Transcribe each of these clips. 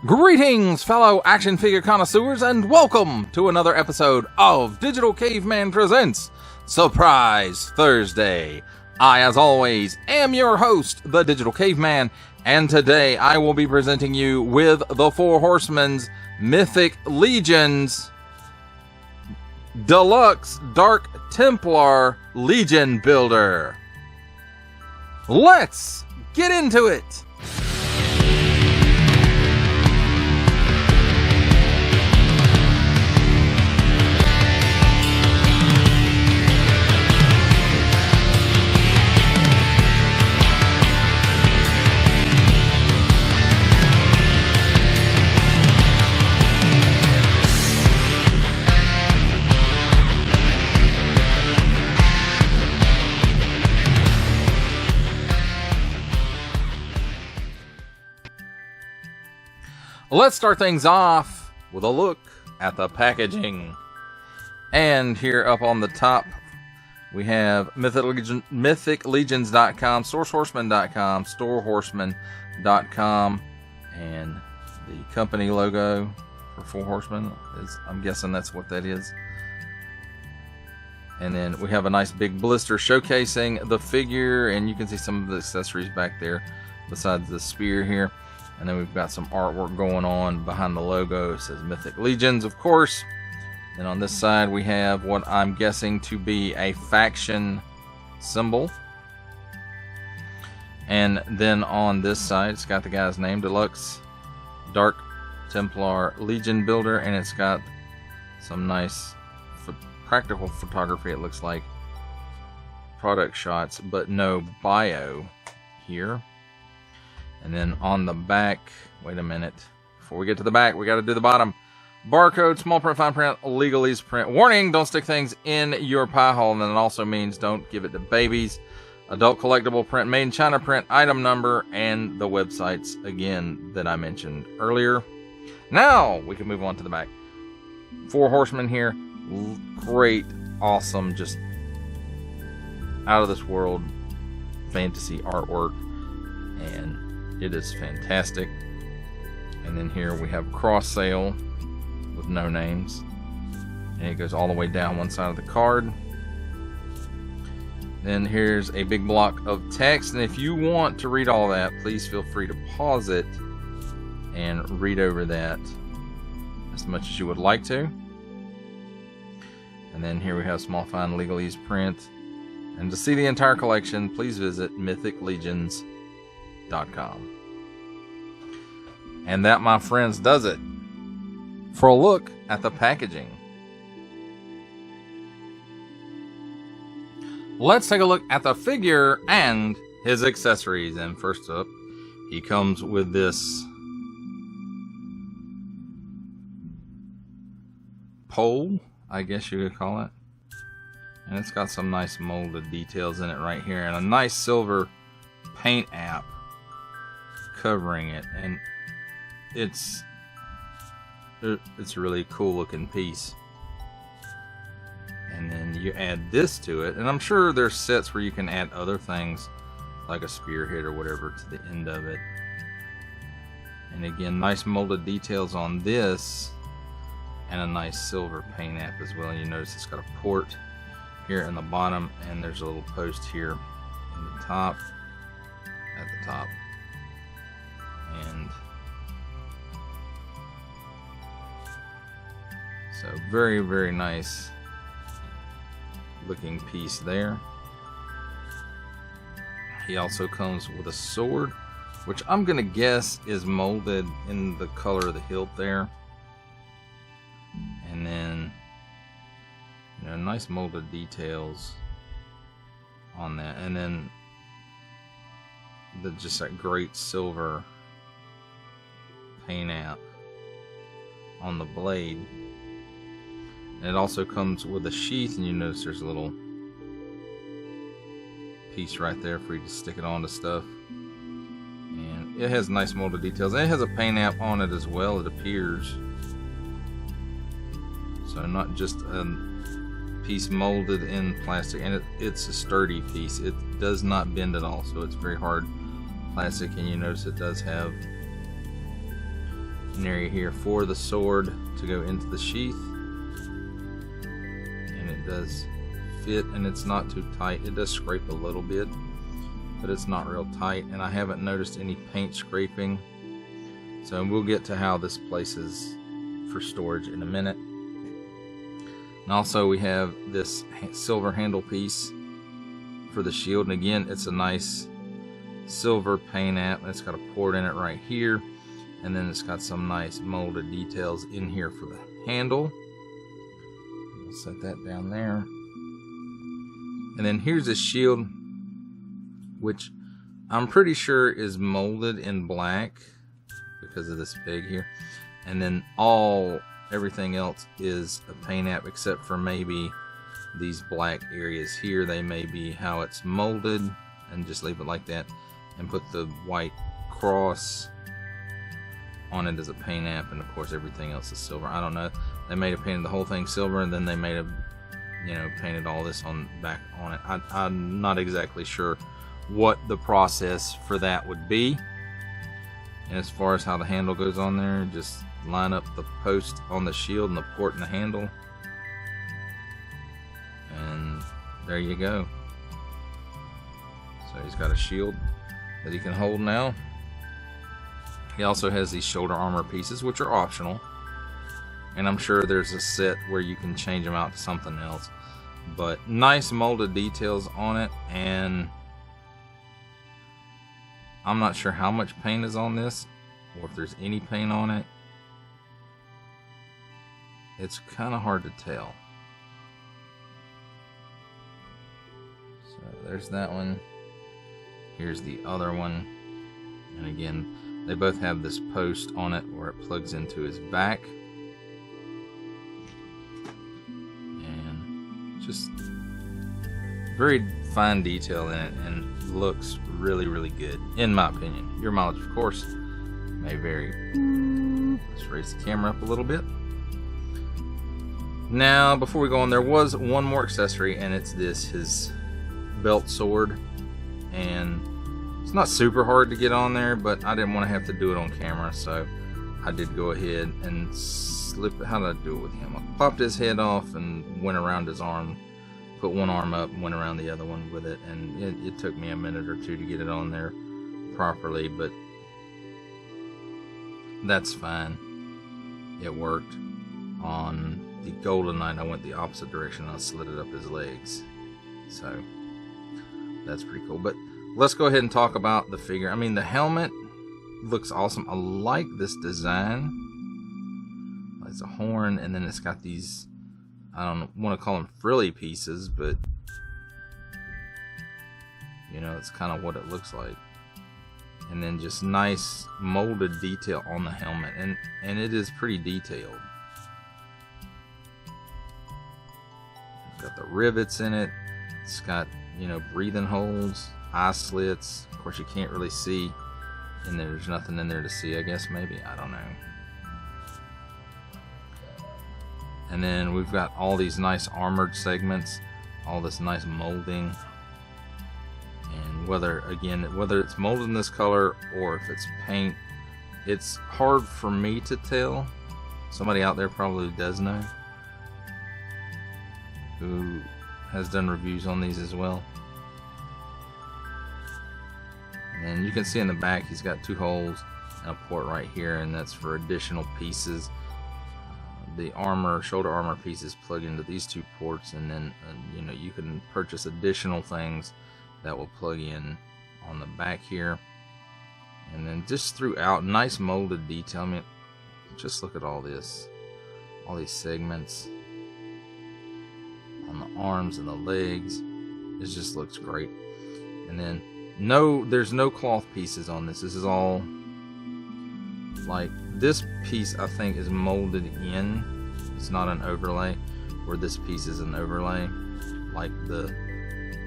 Greetings, fellow action figure connoisseurs, and welcome to another episode of Digital Caveman Presents Surprise Thursday. I, as always, am your host, the Digital Caveman, and today I will be presenting you with the Four Horsemen's Mythic Legions Deluxe Dark Templar Legion Builder. Let's get into it! Let's start things off with a look at the packaging. And here up on the top, we have mythiclegions.com, sourcehorseman.com, storehorseman.com, and the company logo for Four Horsemen is, I'm guessing that's what that is. And then we have a nice big blister showcasing the figure, and you can see some of the accessories back there besides the spear here. And then we've got some artwork going on behind the logo. It says Mythic Legions, of course. And on this side, we have what I'm guessing to be a faction symbol. And then on this side, it's got the guy's name, Deluxe Dark Templar Legion Builder. And it's got some nice practical photography, it looks like. Product shots, but no bio here. And then on the back, wait a minute. Before we get to the back, we got to do the bottom. Barcode, small print, fine print, legalese print. Warning, don't stick things in your pie hole. And then it also means don't give it to babies. Adult collectible print, made in China print, item number, and the websites, again, that I mentioned earlier. Now, we can move on to the back. Four Horsemen here. Great, awesome, just out of this world fantasy artwork. And it is fantastic. And then here we have cross sale with no names, and it goes all the way down one side of the card. Then here's a big block of text, and if you want to read all that, please feel free to pause it and read over that as much as you would like to. And then here we have small fine legalese print, and to see the entire collection, please visit mythiclegions.com. And that, my friends, does it for a look at the packaging. Let's take a look at the figure and his accessories. And first up, he comes with this pole, I guess you could call it. And it's got some nice molded details in it right here, and a nice silver paint app covering it. And it's a really cool looking piece. And then you add this to it, and I'm sure there's sets where you can add other things like a spearhead or whatever to the end of it. And again, nice molded details on this, and a nice silver paint app as well. And you notice it's got a port here in the bottom, and there's a little post here in the top, at the top. And so very, very nice looking piece there. He also comes with a sword, which I'm gonna guess is molded in the color of the hilt there. And then, you know, nice molded details on that. And then just that great silver paint app on the blade. And it also comes with a sheath, and you notice there's a little piece right there for you to stick it onto stuff. And it has nice molded details. And it has a paint app on it as well, it appears. So not just a piece molded in plastic, and it's a sturdy piece. It does not bend at all, so it's very hard plastic. And you notice it does have an area here for the sword to go into the sheath, and it does fit, and it's not too tight. It does scrape a little bit, but it's not real tight, and I haven't noticed any paint scraping. So we'll get to how this places for storage in a minute. And also we have this silver handle piece for the shield, and again it's a nice silver paint app. It's got a port in it right here, and then it's got some nice molded details in here for the handle. We'll set that down there. And then here's a shield, which I'm pretty sure is molded in black because of this pig here. And then everything else is a paint app, except for maybe these black areas here. They may be how it's molded, and just leave it like that and put the white cross on it as a paint app, and of course everything else is silver. I don't know, they may have painted the whole thing silver, and then they may have, you know, painted all this back on it. I'm not exactly sure what the process for that would be. And as far as how the handle goes on there, just line up the post on the shield and the port in the handle, and there you go. So he's got a shield that he can hold now. He also has these shoulder armor pieces, which are optional, and I'm sure there's a set where you can change them out to something else. But nice molded details on it, and I'm not sure how much paint is on this, or if there's any paint on it. It's kind of hard to tell. So there's that one. Here's the other one. And again, they both have this post on it where it plugs into his back. And just very fine detail in it, and looks really, really good, in my opinion. Your mileage, of course, may vary. Let's raise the camera up a little bit. Now, before we go on, there was one more accessory, and it's his belt sword. And it's not super hard to get on there, but I didn't want to have to do it on camera, so I did go ahead and slip it. How did I do it with him? I popped his head off and went around his arm, put one arm up and went around the other one with it, and it took me a minute or two to get it on there properly, but that's fine. It worked. On the Golden Knight, I went the opposite direction. I slid it up his legs, so that's pretty cool. But let's go ahead and talk about the figure. I mean, the helmet looks awesome. I like this design. It's a horn, and then it's got these, I don't want to call them frilly pieces, but you know, it's kind of what it looks like. And then just nice molded detail on the helmet, and it is pretty detailed. It's got the rivets in it. It's got, you know, breathing holes, eye slits. Of course, you can't really see, and there's nothing in there to see, I guess, maybe. I don't know. And then we've got all these nice armored segments, all this nice molding. And whether it's molded in this color or if it's paint, it's hard for me to tell. Somebody out there probably does know, who has done reviews on these as well. And you can see in the back he's got 2 holes and a port right here, and that's for additional pieces. The shoulder armor pieces plug into these 2 ports, and then you know, you can purchase additional things that will plug in on the back here. And then just throughout, nice molded detail. I mean, just look at all this, all these segments on the arms and the legs. It just looks great. And then there's no cloth pieces on this. This is all, like, this piece I think is molded in. It's not an overlay, where this piece is an overlay, like the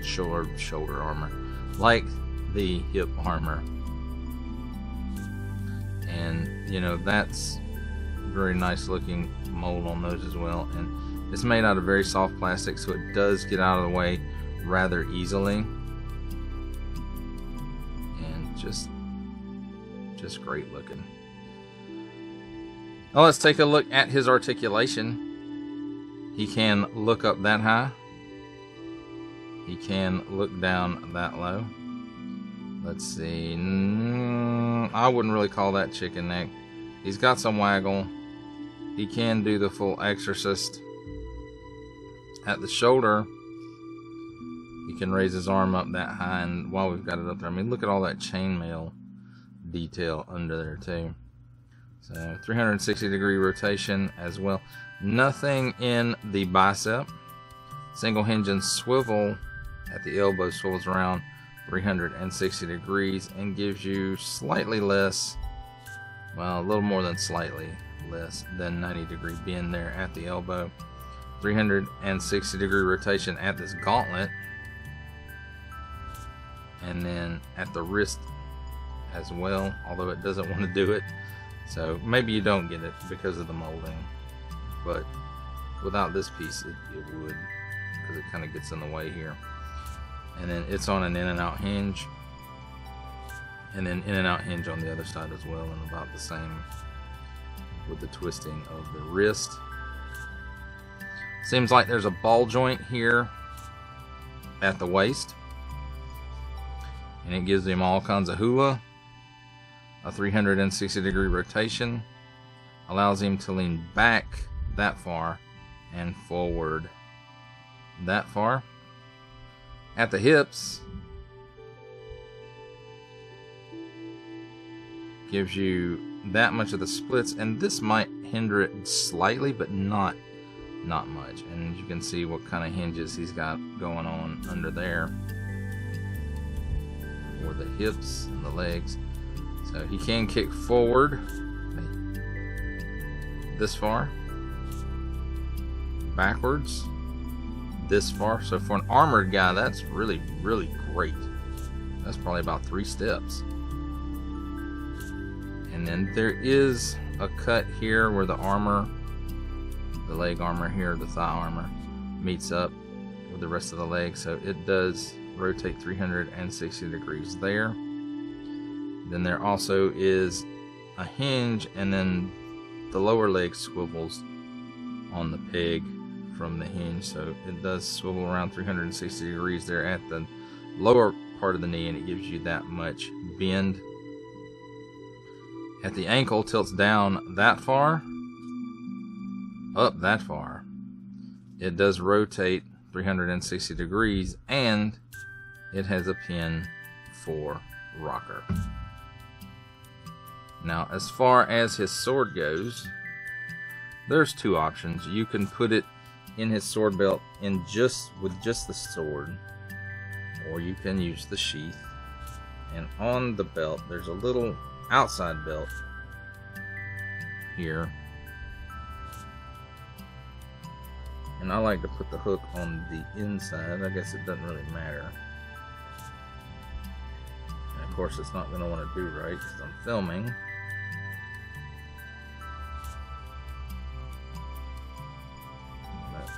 shoulder armor, like the hip armor. And you know, that's very nice looking mold on those as well. And It's made out of very soft plastic, so it does get out of the way rather easily. And just great looking. Now let's take a look at his articulation. He can look up that high. He can look down that low. Let's see. I wouldn't really call that chicken neck. He's got some waggle. He can do the full exorcist. At the shoulder, he can raise his arm up that high, and while we've got it up there, I mean, look at all that chainmail detail under there too. So 360-degree rotation as well. Nothing in the bicep. Single hinge and swivel at the elbow swivels around 360 degrees and gives you slightly less, well, a little more than slightly less than 90-degree bend there at the elbow. 360-degree rotation at this gauntlet, and then at the wrist as well, although it doesn't want to do it. So maybe you don't get it because of the molding, but without this piece it would, because it kind of gets in the way here. And then it's on an in and out hinge, and then in and out hinge on the other side as well, and about the same with the twisting of the wrist. Seems like there's a ball joint here at the waist, and it gives him all kinds of hula. A 360-degree rotation allows him to lean back that far and forward that far. At the hips, gives you that much of the splits, and this might hinder it slightly, but not much. And you can see what kind of hinges he's got going on under there for the hips and the legs. So he can kick forward this far, backwards this far. So for an armored guy, that's really great. That's probably about 3 steps. And then there is a cut here where the armor, the leg armor here, the thigh armor, meets up with the rest of the leg. So it does rotate 360 degrees there. Then there also is a hinge, and then the lower leg swivels on the peg from the hinge. So it does swivel around 360 degrees there at the lower part of the knee, and it gives you that much bend. At the ankle, tilts down that far, up that far. It does rotate 360 degrees, and it has a pin for rocker. Now, as far as his sword goes, there's 2 options. You can put it in his sword belt with just the sword, or you can use the sheath. And on the belt, there's a little outside belt here, and I like to put the hook on the inside. I guess it doesn't really matter, and of course it's not going to want to do right because I'm filming. But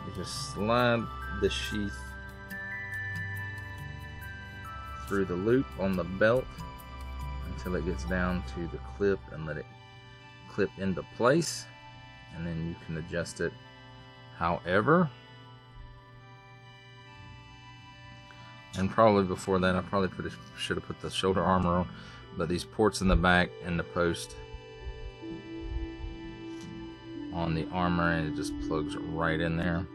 you just slide the sheath through the loop on the belt until it gets down to the clip, and let it clip into place, and then you can adjust it however. And probably before that, I probably should have put the shoulder armor on, but these ports in the back and the post on the armor, and it just plugs right in there.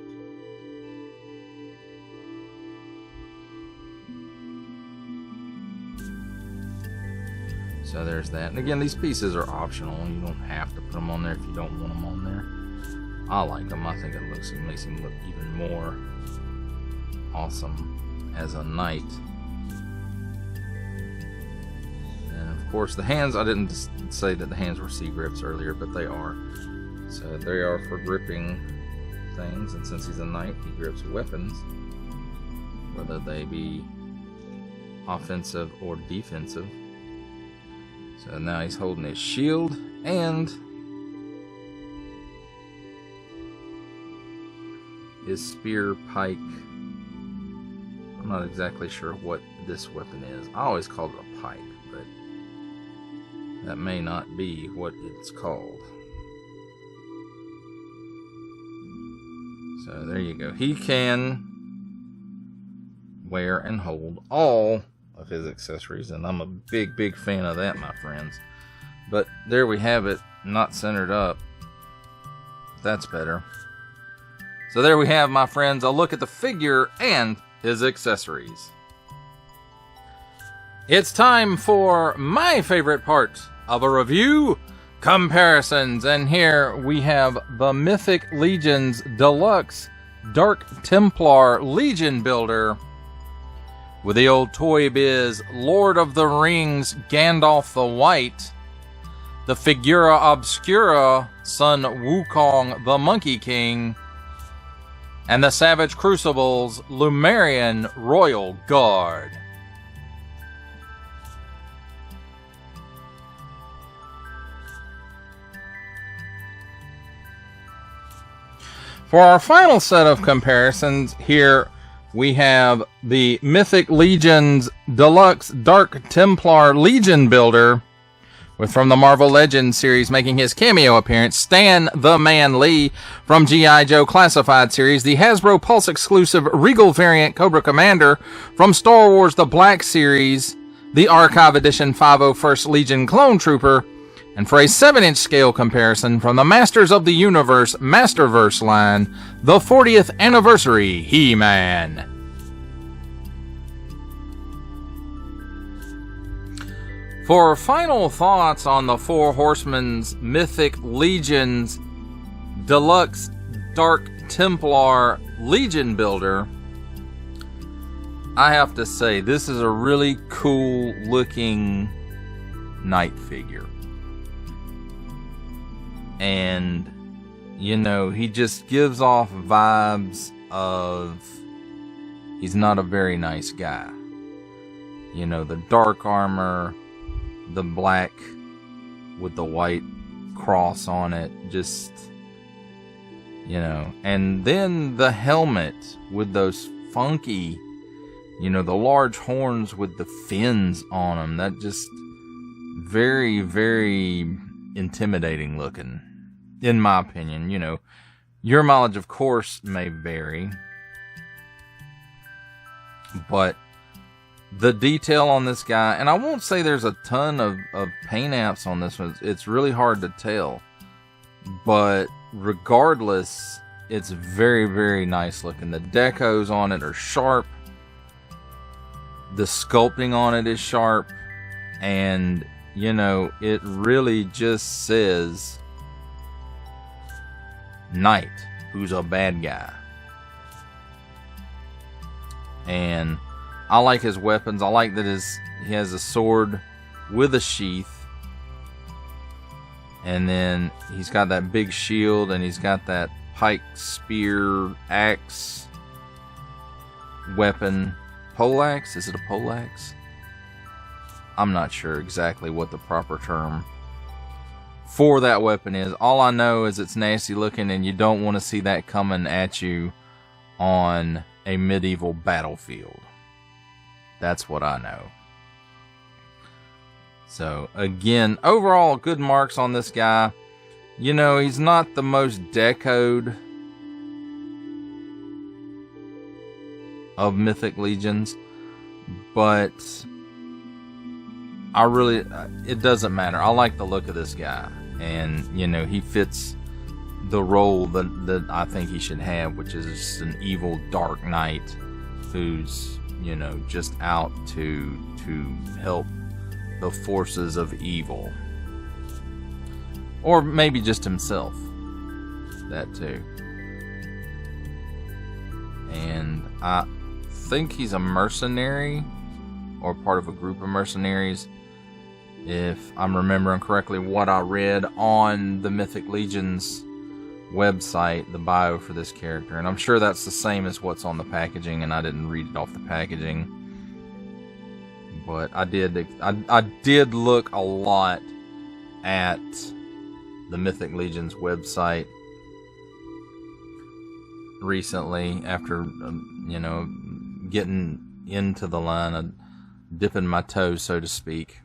So there's that. And again, these pieces are optional. You don't have to put them on there if you don't want them on there. I like them. I think it makes him look even more awesome as a knight. And of course the hands, I didn't say that the hands were C-grips earlier, but they are. So they are for gripping things, and since he's a knight, he grips weapons, whether they be offensive or defensive. So now he's holding his shield and his spear pike. I'm not exactly sure what this weapon is. I always called it a pike, but that may not be what it's called. So there you go. He can wear and hold all of his accessories, and I'm a big fan of that, my friends. But there we have it, not centered up. That's better. So there we have, my friends, a look at the figure and his accessories. It's time for my favorite part of a review, comparisons. And here we have the Mythic Legions Deluxe Dark Templar Legion Builder with the old Toy Biz Lord of the Rings Gandalf the White, the Figura Obscura Sun Wukong the Monkey King, and the Savage Crucibles Lumerian Royal Guard. For our final set of comparisons, here we have the Mythic Legions Deluxe Dark Templar Legion Builder, with from the Marvel Legends series making his cameo appearance, Stan the Man Lee from G.I. Joe Classified series, the Hasbro Pulse exclusive Regal variant Cobra Commander from Star Wars The Black series, the Archive Edition 501st Legion Clone Trooper, and for a 7-inch scale comparison from the Masters of the Universe Masterverse line, the 40th Anniversary He-Man. For final thoughts on the Four Horsemen's Mythic Legions Deluxe Dark Templar Legion Builder, I have to say this is a really cool looking knight figure. And, you know, he just gives off vibes of he's not a very nice guy. You know, the dark armor, the black with the white cross on it, just, you know, and then the helmet with those funky, you know, the large horns with the fins on them. That just very, very intimidating looking, in my opinion. You know, your mileage of course may vary, but the detail on this guy, and I won't say there's a ton of paint apps on this one, it's really hard to tell, but regardless, it's very, very nice looking. The decos on it are sharp, the sculpting on it is sharp, and you know, it really just says knight who's a bad guy. And I like his weapons. I like that he has a sword with a sheath, and then he's got that big shield, and he's got that pike, spear, axe weapon. Poleaxe? Is it a poleaxe? I'm not sure exactly what the proper term for that weapon is. All I know is it's nasty looking, and you don't want to see that coming at you on a medieval battlefield. That's what I know. So, again, overall, good marks on this guy. You know, he's not the most decoed of Mythic Legions, but it doesn't matter. I like the look of this guy, and you know, he fits the role that I think he should have, which is just an evil dark knight who's, you know, just out to help the forces of evil, or maybe just himself, that too. And I think he's a mercenary, or part of a group of mercenaries, if I'm remembering correctly what I read on the Mythic Legions website, the bio for this character. And I'm sure that's the same as what's on the packaging, and I didn't read it off the packaging. But I did look a lot at the Mythic Legion's website recently after, you know, getting into the line, dipping my toes, so to speak.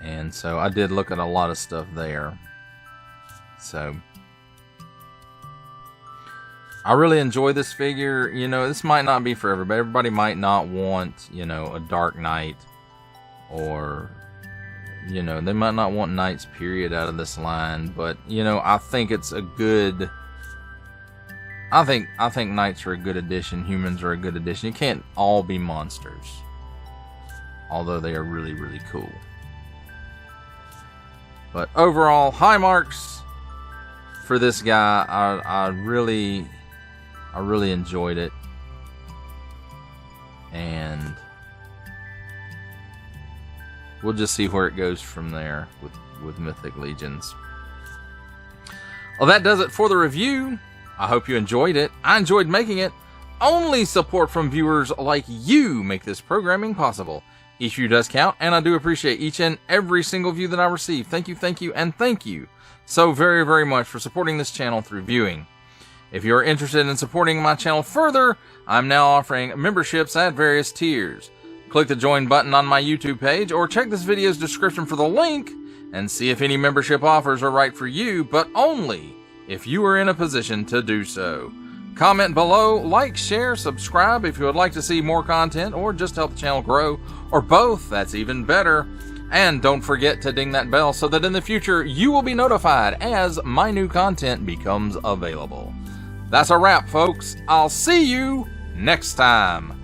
And so I did look at a lot of stuff there. So I really enjoy this figure. You know, this might not be for everybody. Everybody might not want, you know, a Dark Knight, or, you know, they might not want Knights period out of this line. But, you know, I think it's a good, I think Knights are a good addition. Humans are a good addition. You can't all be monsters, although they are really, really cool. But overall, high marks for this guy. I really enjoyed it, and we'll just see where it goes from there with Mythic Legions. Well, that does it for the review. I hope you enjoyed it. I enjoyed making it. Only support from viewers like you make this programming possible. Each view does count, and I do appreciate each and every single view that I receive. Thank you, and thank you so very, very much for supporting this channel through viewing. If you're interested in supporting my channel further, I'm now offering memberships at various tiers. Click the join button on my YouTube page, or check this video's description for the link and see if any membership offers are right for you, but only if you are in a position to do so. Comment below, like, share, subscribe if you would like to see more content, or just help the channel grow, or both, that's even better. And don't forget to ding that bell so that in the future you will be notified as my new content becomes available. That's a wrap, folks. I'll see you next time.